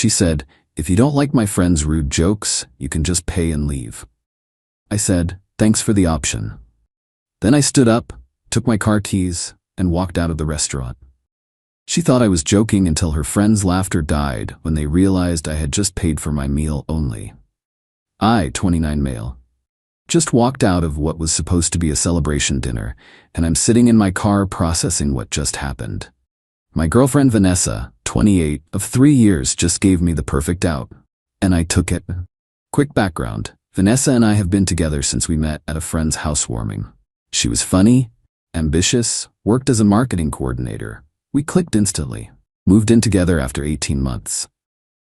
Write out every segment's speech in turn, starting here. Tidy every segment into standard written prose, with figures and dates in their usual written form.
She said, "If you don't like my friend's rude jokes, you can just pay and leave." I said, "Thanks for the option." Then I stood up, took my car keys, and walked out of the restaurant. She thought I was joking until her friends' laughter died when they realized I had just paid for my meal only. I, 29 male, just walked out of what was supposed to be a celebration dinner, and I'm sitting in my car processing what just happened. My girlfriend Vanessa, 28, of 3 years just gave me the perfect out, and I took it. Quick background: Vanessa and I have been together since we met at a friend's housewarming. She was funny, ambitious, worked as a marketing coordinator. We clicked instantly. Moved in together after 18 months.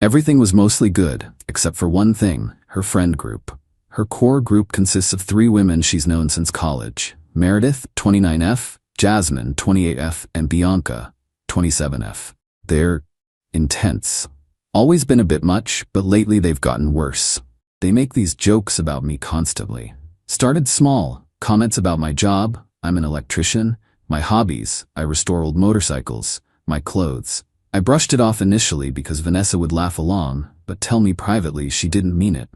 Everything was mostly good, except for one thing: her friend group. Her core group consists of 3 women she's known since college: Meredith, 29F, Jasmine, 28F, and Bianca, 27F. They're intense. Always been a bit much, but lately they've gotten worse. They make these jokes about me constantly. Started small, comments about my job: I'm an electrician; my hobbies: I restore old motorcycles; my clothes. I brushed it off initially because Vanessa would laugh along, but tell me privately she didn't mean it.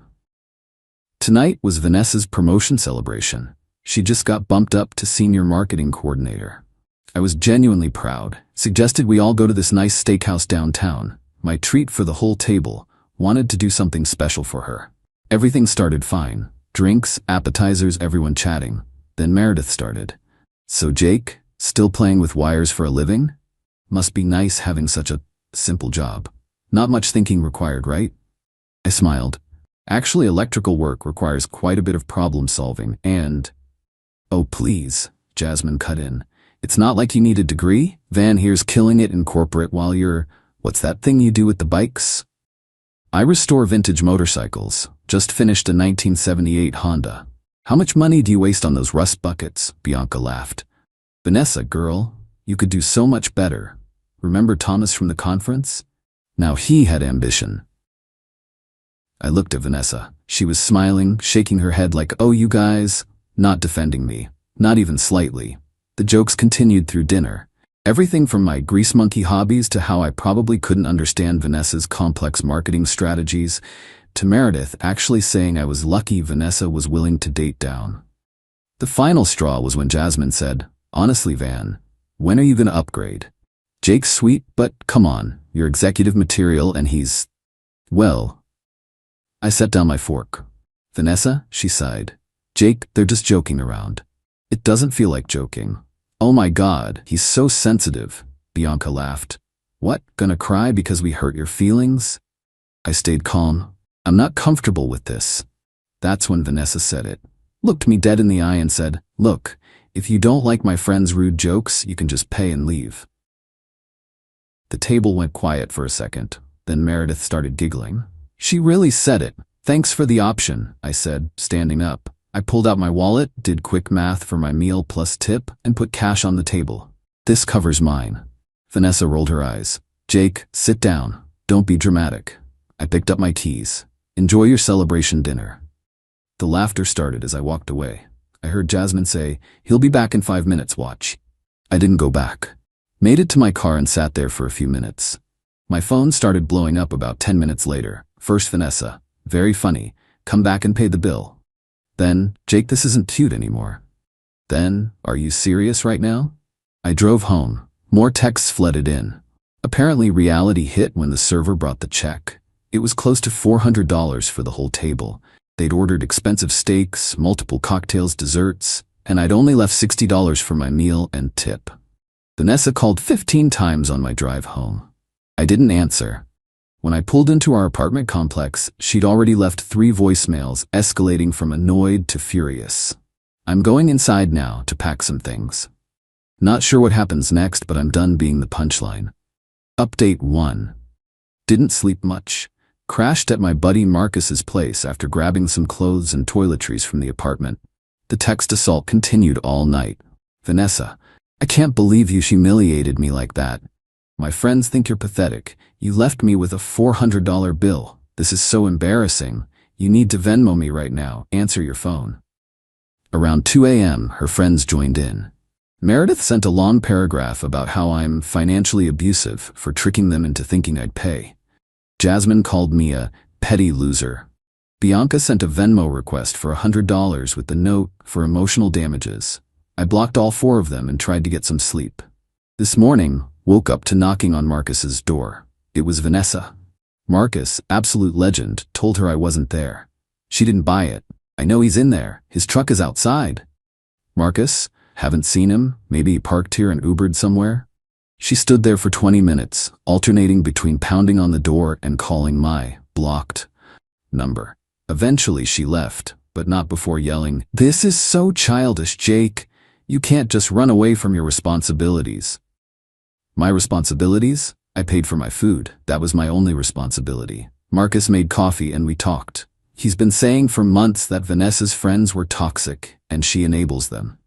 Tonight was Vanessa's promotion celebration. She just got bumped up to senior marketing coordinator. I was genuinely proud, suggested we all go to this nice steakhouse downtown, my treat for the whole table, wanted to do something special for her. Everything started fine. Drinks, appetizers, everyone chatting. Then Meredith started. "So Jake, still playing with wires for a living? Must be nice having such a simple job. Not much thinking required, right?" I smiled. Actually, electrical work requires quite a bit of problem solving and... "Oh please," Jasmine cut in. "It's not like you need a degree. Van here's killing it in corporate while you're... what's that thing you do with the bikes?" "I restore vintage motorcycles. Just finished a 1978 Honda." "How much money do you waste on those rust buckets?" Bianca laughed. "Vanessa, girl, you could do so much better. Remember Thomas from the conference? Now he had ambition." I looked at Vanessa. She was smiling, shaking her head like, "Oh, you guys," not defending me, not even slightly. The jokes continued through dinner. Everything from my grease monkey hobbies to how I probably couldn't understand Vanessa's complex marketing strategies, to Meredith actually saying I was lucky Vanessa was willing to date down. The final straw was when Jasmine said, "Honestly, Van, when are you gonna upgrade? Jake's sweet, but come on, you're executive material and he's... well..." I set down my fork. "Vanessa," she sighed. "Jake, they're just joking around." "It doesn't feel like joking." "Oh my God, he's so sensitive," Bianca laughed. "What, gonna cry because we hurt your feelings?" I stayed calm. "I'm not comfortable with this." That's when Vanessa said it. Looked me dead in the eye and said, "Look, if you don't like my friend's rude jokes, you can just pay and leave." The table went quiet for a second. Then Meredith started giggling. "She really said it. Thanks for the option," I said, standing up. I pulled out my wallet, did quick math for my meal plus tip, and put cash on the table. "This covers mine." Vanessa rolled her eyes. "Jake, sit down. Don't be dramatic." I picked up my keys. "Enjoy your celebration dinner." The laughter started as I walked away. I heard Jasmine say, "He'll be back in 5 minutes, watch." I didn't go back. Made it to my car and sat there for a few minutes. My phone started blowing up about 10 minutes later. First Vanessa, "Very funny. Come back and pay the bill." Then, "Jake, this isn't cute anymore." Then, "Are you serious right now?" I drove home. More texts flooded in. Apparently reality hit when the server brought the check. It was close to $400 for the whole table. They'd ordered expensive steaks, multiple cocktails, desserts, and I'd only left $60 for my meal and tip. Vanessa called 15 times on my drive home. I didn't answer. When I pulled into our apartment complex, she'd already left 3 voicemails, escalating from annoyed to furious. I'm going inside now to pack some things. Not sure what happens next, but I'm done being the punchline. Update 1. Didn't sleep much. Crashed at my buddy Marcus's place after grabbing some clothes and toiletries from the apartment. The text assault continued all night. "Vanessa, I can't believe you humiliated me like that. My friends think you're pathetic. You left me with a $400 bill. This is so embarrassing. You need to Venmo me right now. Answer your phone." Around 2 a.m., her friends joined in. Meredith sent a long paragraph about how I'm financially abusive for tricking them into thinking I'd pay. Jasmine called me a petty loser. Bianca sent a Venmo request for $100 with the note for emotional damages. I blocked all 4 of them and tried to get some sleep. This morning, woke up to knocking on Marcus's door. It was Vanessa. Marcus, absolute legend, told her I wasn't there. She didn't buy it. I know he's in there. His truck is outside. Marcus? Haven't seen him. Maybe he parked here and Ubered somewhere? She stood there for 20 minutes, alternating between pounding on the door and calling my blocked number. Eventually she left, but not before yelling, "This is so childish, Jake. You can't just run away from your responsibilities." My responsibilities? I paid for my food. That was my only responsibility. Marcus made coffee and we talked. He's been saying for months that Vanessa's friends were toxic and she enables them.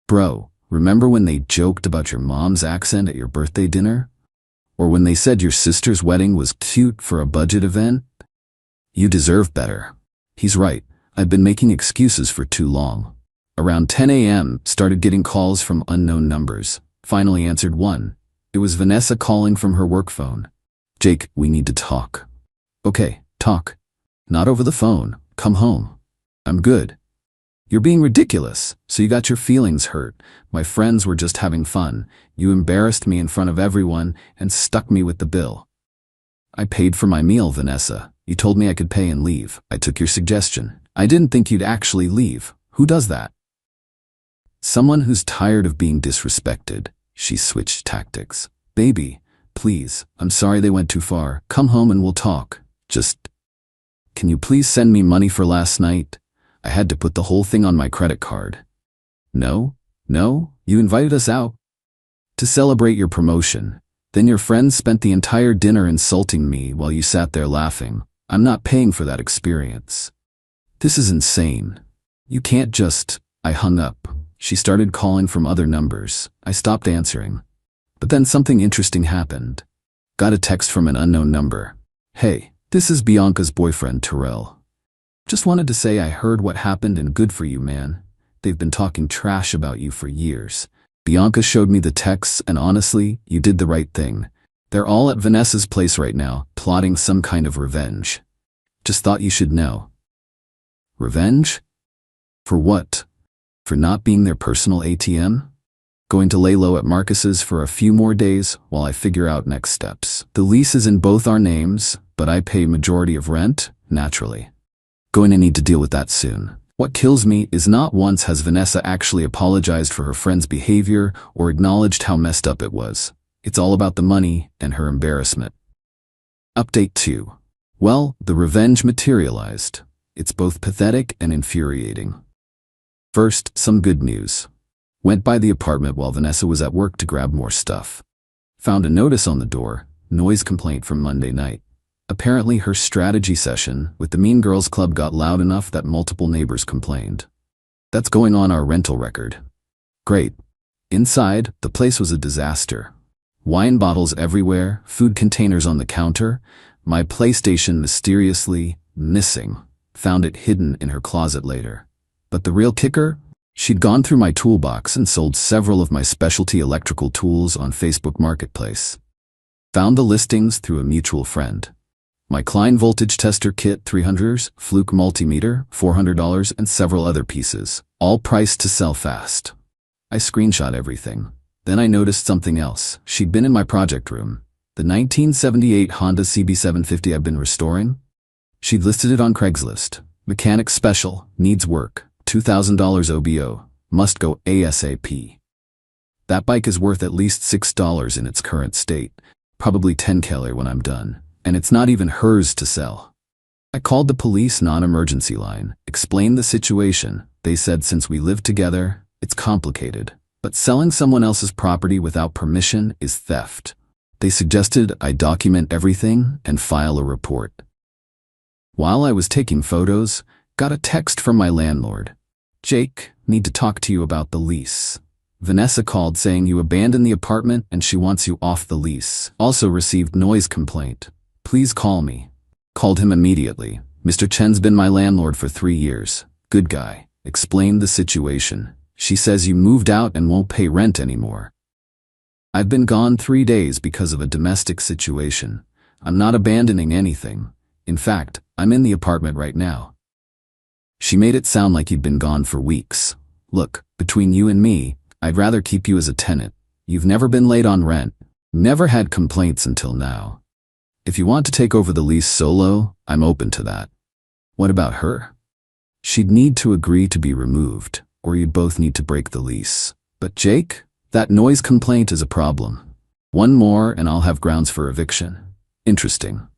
Bro, remember when they joked about your mom's accent at your birthday dinner? Or when they said your sister's wedding was cute for a budget event? You deserve better. He's right. I've been making excuses for too long. Around 10 a.m., started getting calls from unknown numbers. Finally answered one. It was Vanessa calling from her work phone. "Jake, we need to talk." "Okay, talk. Not over the phone. Come home." "I'm good." "You're being ridiculous. So you got your feelings hurt. My friends were just having fun. You embarrassed me in front of everyone and stuck me with the bill." "I paid for my meal, Vanessa. You told me I could pay and leave. I took your suggestion. I didn't think you'd actually leave. Who does that?" "Someone who's tired of being disrespected." She switched tactics. "Baby, please, I'm sorry they went too far. Come home and we'll talk. Just, can you please send me money for last night? I had to put the whole thing on my credit card." No, you invited us out to celebrate your promotion. Then your friends spent the entire dinner insulting me while you sat there laughing. I'm not paying for that experience. This is insane. You can't just... I hung up. She started calling from other numbers. I stopped answering. But then something interesting happened. Got a text from an unknown number. "Hey, this is Bianca's boyfriend, Terrell. Just wanted to say I heard what happened and good for you, man. They've been talking trash about you for years." Bianca showed me the texts and honestly, you did the right thing. They're all at Vanessa's place right now, plotting some kind of revenge. Just thought you should know. Revenge? For what? For not being their personal ATM? Going to lay low at Marcus's for a few more days while I figure out next steps. The lease is in both our names, but I pay majority of rent, naturally. Going to need to deal with that soon. What kills me is not once has Vanessa actually apologized for her friend's behavior or acknowledged how messed up it was. It's all about the money and her embarrassment. Update 2. Well, the revenge materialized. It's both pathetic and infuriating. First, some good news. Went by the apartment while Vanessa was at work to grab more stuff. Found a notice on the door, noise complaint from Monday night. Apparently her strategy session with the Mean Girls Club got loud enough that multiple neighbors complained. That's going on our rental record. Great. Inside, the place was a disaster. Wine bottles everywhere, food containers on the counter, my PlayStation mysteriously missing. Found it hidden in her closet later. But the real kicker? She'd gone through my toolbox and sold several of my specialty electrical tools on Facebook Marketplace. Found the listings through a mutual friend. My Klein voltage tester kit 300s, Fluke multimeter, $400, and several other pieces, all priced to sell fast. I screenshot everything. Then I noticed something else. She'd been in my project room. The 1978 Honda CB750 I've been restoring. She'd listed it on Craigslist. Mechanic special, needs work, $2,000 OBO, must go ASAP. That bike is worth at least $6 in its current state, probably $10K when I'm done. And it's not even hers to sell. I called the police non-emergency line, explained the situation. They said since we live together, it's complicated, but selling someone else's property without permission is theft. They suggested I document everything and file a report. While I was taking photos, got a text from my landlord. "Jake, need to talk to you about the lease. Vanessa called saying you abandoned the apartment and she wants you off the lease. Also received noise complaint. Please call me." Called him immediately. "Mr. Chen's been my landlord for 3 years. Good guy." Explained the situation. "She says you moved out and won't pay rent anymore." I've been gone 3 days because of a domestic situation. I'm not abandoning anything. In fact, I'm in the apartment right now. She made it sound like you'd been gone for weeks. Look, between you and me, I'd rather keep you as a tenant. You've never been late on rent. Never had complaints until now. If you want to take over the lease solo, I'm open to that. What about her? She'd need to agree to be removed, or you'd both need to break the lease. But Jake, that noise complaint is a problem. One more and I'll have grounds for eviction. Interesting.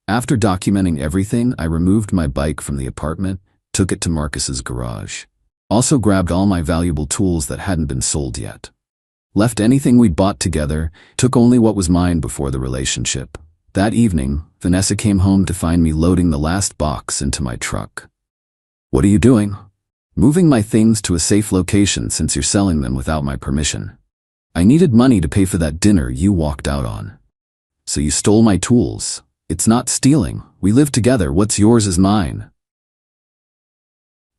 After documenting everything, I removed my bike from the apartment, took it to Marcus's garage. Also grabbed all my valuable tools that hadn't been sold yet. Left anything we'd bought together, took only what was mine before the relationship. That evening, Vanessa came home to find me loading the last box into my truck. What are you doing? Moving my things to a safe location since you're selling them without my permission. I needed money to pay for that dinner you walked out on. So you stole my tools. It's not stealing. We live together. What's yours is mine.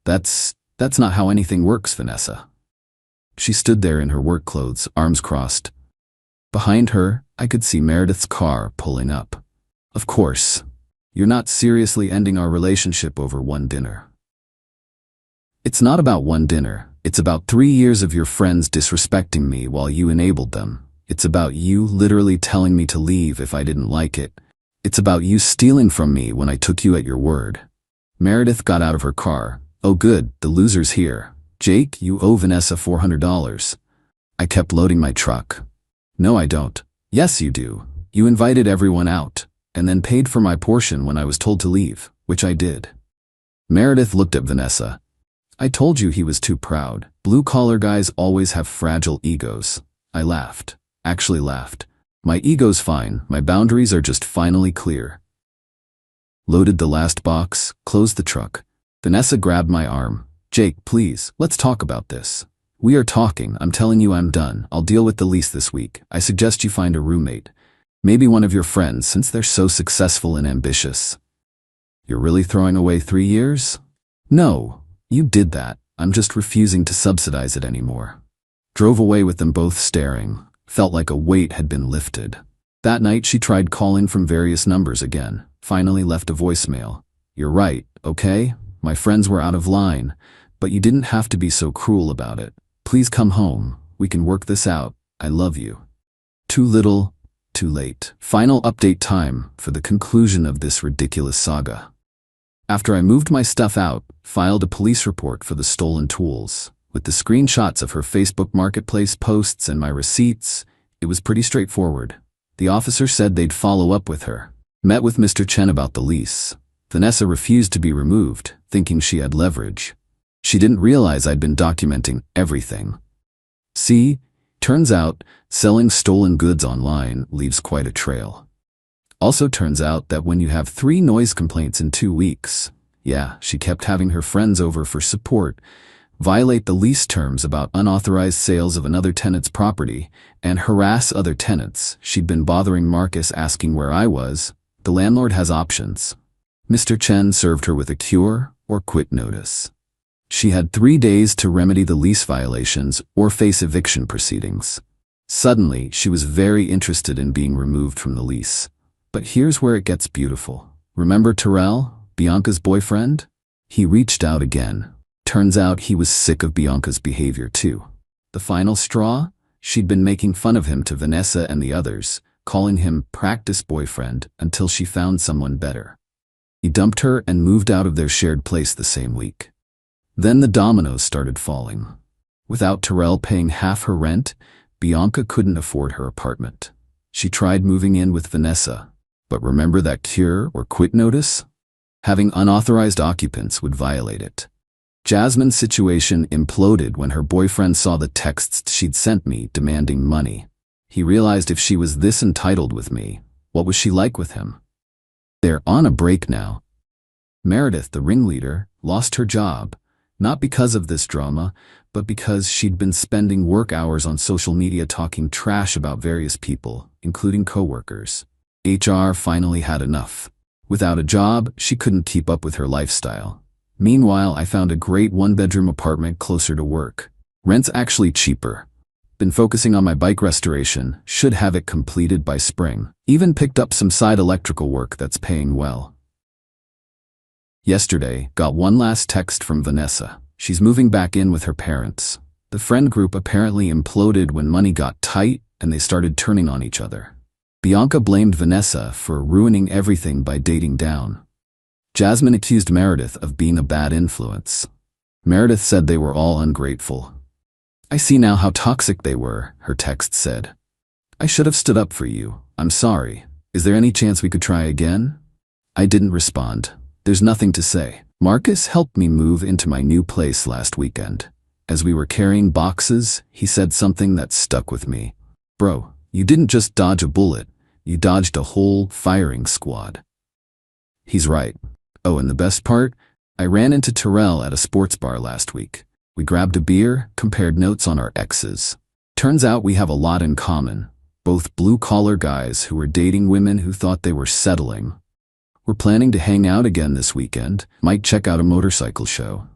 That's not how anything works, Vanessa. She stood there in her work clothes, arms crossed. Behind her, I could see Meredith's car pulling up. Of course, you're not seriously ending our relationship over one dinner. It's not about one dinner. It's about 3 years of your friends disrespecting me while you enabled them. It's about you literally telling me to leave if I didn't like it. It's about you stealing from me when I took you at your word. Meredith got out of her car. Oh good, the loser's here. Jake, you owe Vanessa $400. I kept loading my truck. No, I don't. Yes, you do. You invited everyone out, and then paid for my portion when I was told to leave, which I did. Meredith looked at Vanessa. I told you he was too proud. Blue-collar guys always have fragile egos. I laughed. Actually laughed. My ego's fine. My boundaries are just finally clear. Loaded the last box, closed the truck. Vanessa grabbed my arm. Jake, please, let's talk about this. We are talking. I'm telling you I'm done. I'll deal with the lease this week. I suggest you find a roommate. Maybe one of your friends, since they're so successful and ambitious. You're really throwing away 3 years? No. You did that. I'm just refusing to subsidize it anymore. Drove away with them both staring. Felt like a weight had been lifted. That night she tried calling from various numbers again. Finally left a voicemail. You're right, okay? My friends were out of line, but you didn't have to be so cruel about it. Please come home. We can work this out. I love you. Too little, too late. Final update time for the conclusion of this ridiculous saga. After I moved my stuff out, filed a police report for the stolen tools. With the screenshots of her Facebook Marketplace posts and my receipts, it was pretty straightforward. The officer said they'd follow up with her. Met with Mr. Chen about the lease. Vanessa refused to be removed, thinking she had leverage. She didn't realize I'd been documenting everything. See, turns out selling stolen goods online leaves quite a trail. Also turns out that when you have 3 noise complaints in 2 weeks, yeah, she kept having her friends over for support, violate the lease terms about unauthorized sales of another tenant's property, and harass other tenants. She'd been bothering Marcus asking where I was. The landlord has options. Mr. Chen served her with a cure or quit notice. She had 3 days to remedy the lease violations or face eviction proceedings. Suddenly, she was very interested in being removed from the lease. But here's where it gets beautiful. Remember Terrell, Bianca's boyfriend? He reached out again. Turns out he was sick of Bianca's behavior too. The final straw? She'd been making fun of him to Vanessa and the others, calling him practice boyfriend until she found someone better. He dumped her and moved out of their shared place the same week. Then the dominoes started falling. Without Terrell paying half her rent, Bianca couldn't afford her apartment. She tried moving in with Vanessa, but remember that cure or quit notice? Having unauthorized occupants would violate it. Jasmine's situation imploded when her boyfriend saw the texts she'd sent me demanding money. He realized if she was this entitled with me, what was she like with him? They're on a break now. Meredith, the ringleader, lost her job, not because of this drama, but because she'd been spending work hours on social media talking trash about various people, including coworkers. HR finally had enough. Without a job, she couldn't keep up with her lifestyle. Meanwhile, I found a great 1-bedroom apartment closer to work. Rent's actually cheaper, Been focusing on my bike restoration, should have it completed by spring. Even picked up some side electrical work that's paying well. Yesterday, got one last text from Vanessa. She's moving back in with her parents. The friend group apparently imploded when money got tight and they started turning on each other. Bianca blamed Vanessa for ruining everything by dating down. Jasmine accused Meredith of being a bad influence. Meredith said they were all ungrateful. I see now how toxic they were, her text said. I should have stood up for you. I'm sorry. Is there any chance we could try again? I didn't respond. There's nothing to say. Marcus helped me move into my new place last weekend. As we were carrying boxes, he said something that stuck with me. Bro, you didn't just dodge a bullet. You dodged a whole firing squad. He's right. Oh, and the best part? I ran into Terrell at a sports bar last week. We grabbed a beer, compared notes on our exes. Turns out we have a lot in common. Both blue-collar guys who were dating women who thought they were settling. We're planning to hang out again this weekend, might check out a motorcycle show.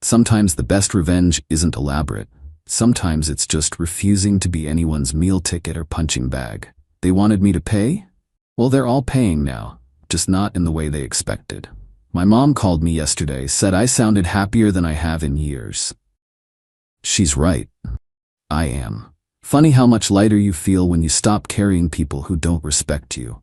Sometimes the best revenge isn't elaborate. Sometimes it's just refusing to be anyone's meal ticket or punching bag. They wanted me to pay? Well, they're all paying now, just not in the way they expected. My mom called me yesterday, said I sounded happier than I have in years. She's right. I am. Funny how much lighter you feel when you stop carrying people who don't respect you.